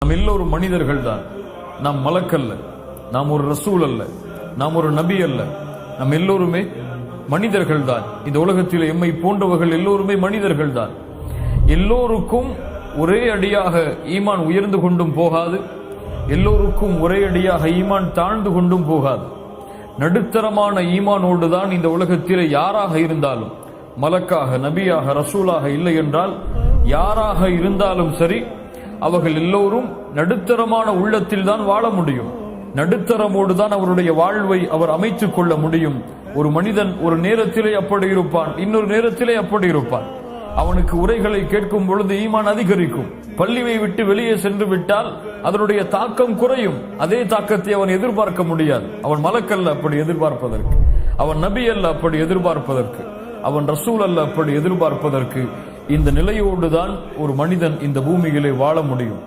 நாம் எல்லோரும் மனிதர்கள் தான். நாம் மலக்கல்ல, நாம் ஒரு ரசூல் அல்ல, நாம் ஒரு நபி அல்ல. நாம் எல்லோருமே மனிதர்கள் தான். இந்த உலகத்தில் எம்மை போன்றவர்கள் எல்லோருமே மனிதர்கள் தான். எல்லோருக்கும் ஒரே அடியாக ஈமான் உயர்ந்து கொண்டும் போகாது, எல்லோருக்கும் ஒரே அடியாக ஈமான் தாழ்ந்து கொண்டும் போகாது. நடுத்தரமான ஈமானோடு தான் இந்த உலகத்தில் யாராக இருந்தாலும், மலக்காக, நபியாக, ரசூலாக இல்லை என்றால் யாராக இருந்தாலும் சரி, அவர்கள் எல்லோரும் நடுத்தரமான உள்ளத்தில் தான் வாழ முடியும். நடுத்தரமோடு தான் அவருடைய வாழ்வை அவர் அமைத்துக் கொள்ள முடியும். ஒரு மனிதன் ஒரு நேரத்திலே அப்படி இருப்பான், இன்னொரு நேரத்திலே அப்படி இருப்பான். அவனுக்கு உரைகளை கேட்கும் பொழுது ஈமான் அதிகரிக்கும். பள்ளியை விட்டு வெளியே சென்று விட்டால் அதனுடைய தாக்கம் குறையும். அதே தாக்கத்தை அவன் எதிர்பார்க்க முடியாது. அவன் மலக்கல்ல அப்படி எதிர்பார்ப்பதற்கு, அவன் நபி அல்ல அப்படி எதிர்பார்ப்பதற்கு, அவன் ரசூல் அல்ல அப்படி எதிர்பார்ப்பதற்கு. இந்த நிலையோடு தான் ஒரு மனிதன் இந்த பூமியிலே வாழ முடியும்.